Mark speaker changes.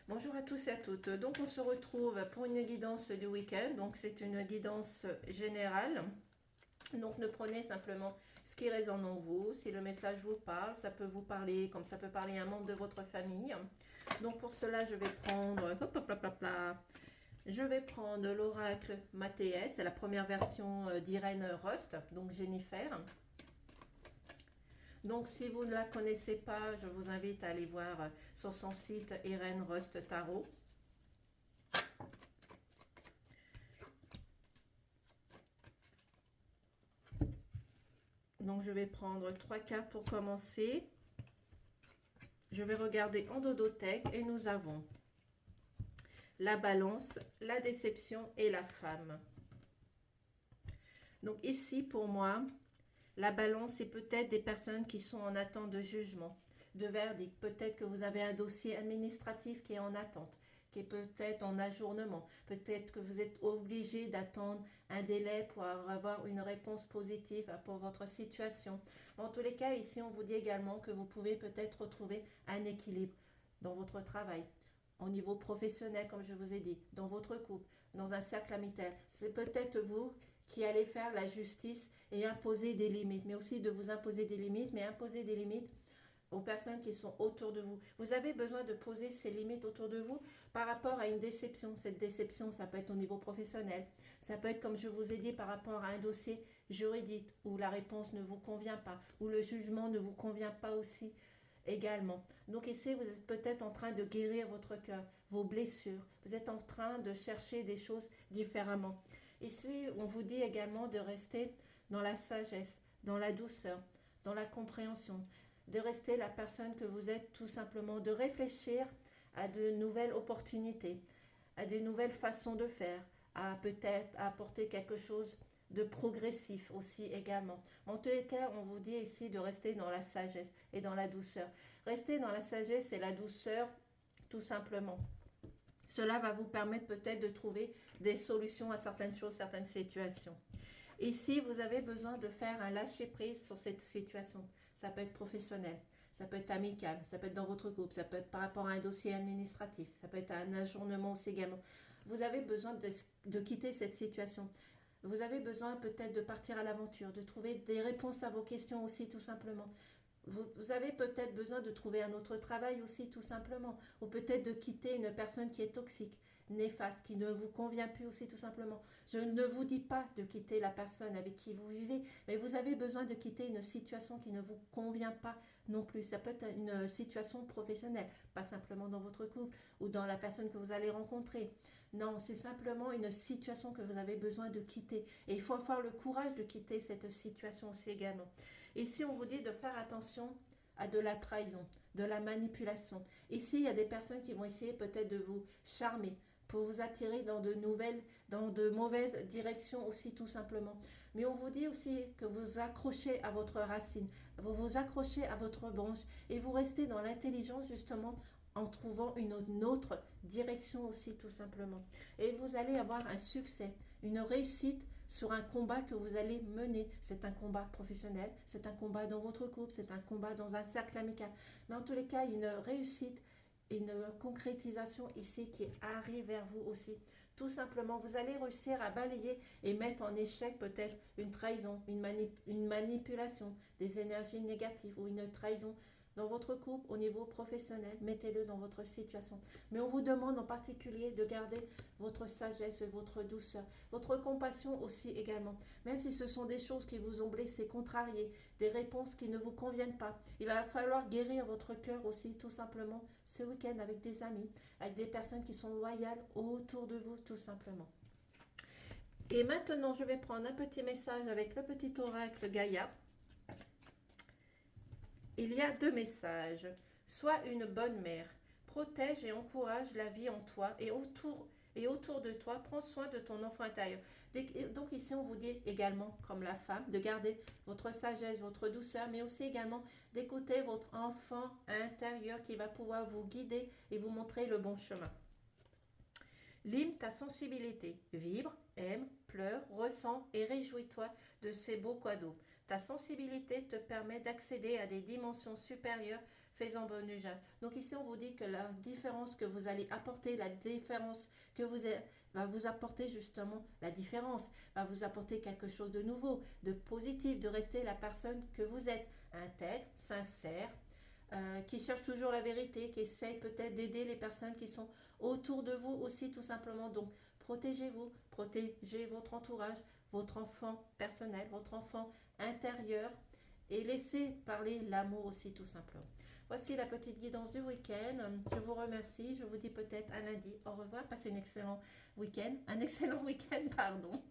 Speaker 1: Bonjour à tous et à toutes. Donc on se retrouve pour une guidance du week-end. Donc c'est une guidance générale. Donc ne prenez simplement ce qui résonne en vous. Si le message vous parle, ça peut vous parler comme ça peut parler à un membre de votre famille. Donc pour cela, je vais prendre je vais prendre l'oracle Mathéès, c'est la première version d'Irène Rust, donc Jennifer. Donc, si vous ne la connaissez pas, je vous invite à aller voir sur son site Irène Rust Tarot. Donc, je vais prendre 3 cartes pour commencer. Je vais regarder en dodothèque et nous avons la balance, la déception et la femme. Donc, ici, pour moi, la balance, c'est peut-être des personnes qui sont en attente de jugement, de verdict. Peut-être que vous avez un dossier administratif qui est en attente, qui est peut-être en ajournement. Peut-être que vous êtes obligé d'attendre un délai pour avoir une réponse positive pour votre situation. En tous les cas, ici, on vous dit également que vous pouvez peut-être retrouver un équilibre dans votre travail, au niveau professionnel, comme je vous ai dit, dans votre couple, dans un cercle amical. C'est peut-être vous qui allez faire la justice et imposer des limites, mais aussi de vous imposer des limites, mais imposer des limites aux personnes qui sont autour de vous. Vous avez besoin de poser ces limites autour de vous par rapport à une déception. Cette déception, ça peut être au niveau professionnel. Ça peut être, comme je vous ai dit, par rapport à un dossier juridique où la réponse ne vous convient pas, où le jugement ne vous convient pas aussi également. Donc ici, vous êtes peut-être en train de guérir votre cœur, vos blessures. Vous êtes en train de chercher des choses différemment. Ici, on vous dit également de rester dans la sagesse, dans la douceur, dans la compréhension, de rester la personne que vous êtes tout simplement, de réfléchir à de nouvelles opportunités, à de nouvelles façons de faire, à peut-être apporter quelque chose de progressif aussi également. En tous les cas, on vous dit ici de rester dans la sagesse et dans la douceur. Rester dans la sagesse et la douceur, tout simplement. Cela va vous permettre peut-être de trouver des solutions à certaines choses, certaines situations. Ici, vous avez besoin de faire un lâcher-prise sur cette situation. Ça peut être professionnel, ça peut être amical, ça peut être dans votre couple, ça peut être par rapport à un dossier administratif, ça peut être un ajournement aussi également. Vous avez besoin de quitter cette situation. Vous avez besoin peut-être de partir à l'aventure, de trouver des réponses à vos questions aussi tout simplement. Vous avez peut-être besoin de trouver un autre travail aussi tout simplement, ou peut-être de quitter une personne qui est toxique, néfaste, qui ne vous convient plus aussi tout simplement. Je ne vous dis pas de quitter la personne avec qui vous vivez, mais vous avez besoin de quitter une situation qui ne vous convient pas non plus. Ça peut être une situation professionnelle, pas simplement dans votre couple ou dans la personne que vous allez rencontrer. Non, c'est simplement une situation que vous avez besoin de quitter. Et il faut avoir le courage de quitter cette situation aussi également. Ici, on vous dit de faire attention à de la trahison, de la manipulation. Ici, il y a des personnes qui vont essayer peut-être de vous charmer pour vous attirer dans dans de mauvaises directions aussi tout simplement. Mais on vous dit aussi que vous accrochez à votre racine, vous vous accrochez à votre branche et vous restez dans l'intelligence justement en trouvant une autre direction aussi tout simplement. Et vous allez avoir un succès, une réussite sur un combat que vous allez mener. C'est un combat professionnel, c'est un combat dans votre couple, c'est un combat dans un cercle amical. Mais en tous les cas, une réussite, une concrétisation ici qui arrive vers vous aussi. Tout simplement, vous allez réussir à balayer et mettre en échec peut-être une trahison, une manipulation, des énergies négatives ou une trahison dans votre couple, au niveau professionnel, mettez-le dans votre situation. Mais on vous demande en particulier de garder votre sagesse, votre douceur, votre compassion aussi également. Même si ce sont des choses qui vous ont blessé, contrarié, des réponses qui ne vous conviennent pas. Il va falloir guérir votre cœur aussi, tout simplement, ce week-end avec des amis, avec des personnes qui sont loyales autour de vous, tout simplement. Et maintenant, je vais prendre un petit message avec le petit oracle Gaïa. Il y a 2 messages. Sois une bonne mère. Protège et encourage la vie en toi et autour de toi. Prends soin de ton enfant intérieur. Donc ici, on vous dit également, comme la femme, de garder votre sagesse, votre douceur, mais aussi également d'écouter votre enfant intérieur qui va pouvoir vous guider et vous montrer le bon chemin. Lime ta sensibilité. Vibre, aime, pleure, ressent et réjouis-toi de ces beaux cadeaux. Ta sensibilité te permet d'accéder à des dimensions supérieures, fais-en bon usage. Donc ici, on vous dit que la différence que vous allez apporter, la différence que va vous apporter justement, la différence va vous apporter quelque chose de nouveau, de positif, de rester la personne que vous êtes, intègre, sincère, qui cherche toujours la vérité, qui essaye peut-être d'aider les personnes qui sont autour de vous aussi tout simplement. Donc protégez-vous, protégez votre entourage, votre enfant personnel, votre enfant intérieur et laissez parler l'amour aussi tout simplement. Voici la petite guidance du week-end. Je vous remercie. Je vous dis peut-être à lundi. Au revoir. Passez un excellent week-end. Un excellent week-end, pardon.